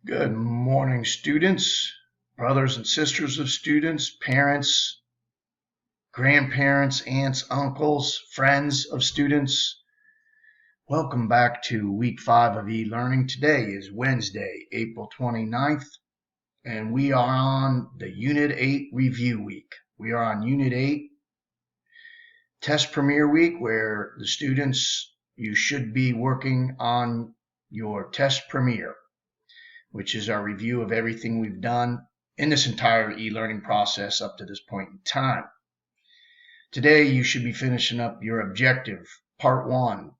Good morning, students, brothers and sisters of students, parents, grandparents, aunts, uncles, friends of students. Welcome back to week 5 of e-learning. Today is Wednesday, April 29th, and we are on the Unit 8 review week. We are on Unit 8 test premiere week, where the students, you should be working on your test premiere, which is our review of everything we've done in this entire e-learning process up to this point in time. Today, you should be finishing up your objective, Part 1,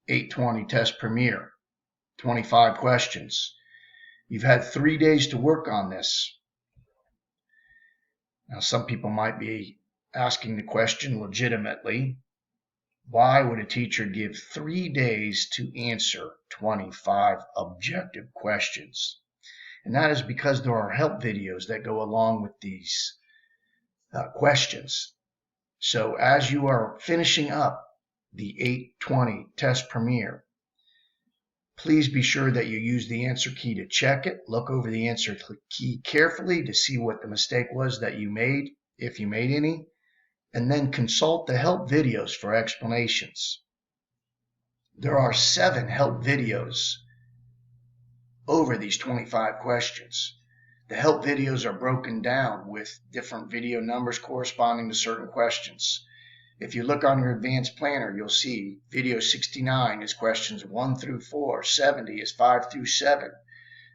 820 Test Premiere, 25 questions. You've had 3 days to work on this. Now, some people might be asking the question legitimately, why would a teacher give 3 days to answer 25 objective questions? And that is because there are help videos that go along with these questions. So as you are finishing up the 820 test premiere, please be sure that you use the answer key to check it. Look over the answer key carefully to see what the mistake was that you made, if you made any, and then consult the help videos for explanations. There are 7 help videos over these 25 questions. The help videos are broken down with different video numbers corresponding to certain questions. If you look on your advanced planner, you'll see video 69 is questions 1 through 4, 70 is 5 through 7,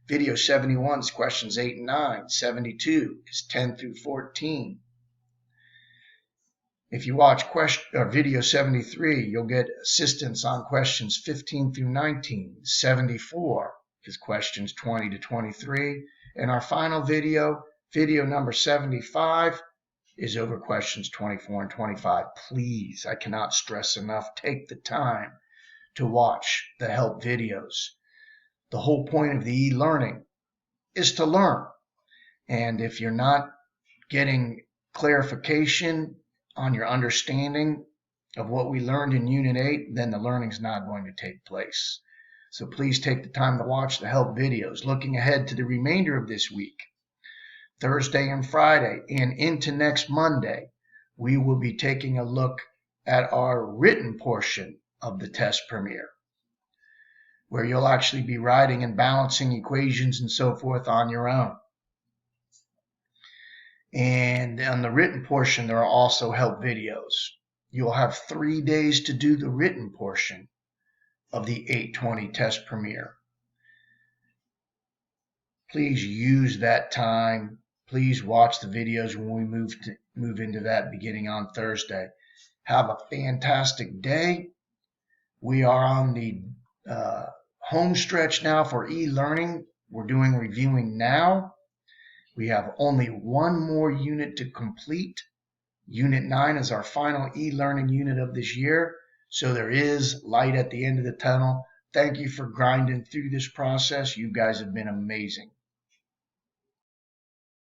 video 71 is questions 8 and 9, 72 is 10 through 14. If you watch video 73, you'll get assistance on questions 15 through 19, 74 is questions 20 to 23, and our final video, video number 75, is over questions 24 and 25. Please, I cannot stress enough, take the time to watch the help videos. The whole point of the e-learning is to learn. And if you're not getting clarification on your understanding of what we learned in Unit 8, then the learning's not going to take place. So please take the time to watch the help videos. Looking ahead to the remainder of this week, Thursday and Friday, and into next Monday, we will be taking a look at our written portion of the test premiere, where you'll actually be writing and balancing equations and so forth on your own. And on the written portion, there are also help videos. You'll have 3 days to do the written portion of the 820 test premiere. Please use that time. Please watch the videos when we move into that beginning on Thursday. Have a fantastic day. We are on the home stretch now for e-learning. We're doing reviewing now. We have only one more unit to complete. Unit 9 is our final e-learning unit of this year. So there is light at the end of the tunnel. Thank you for grinding through this process. You guys have been amazing.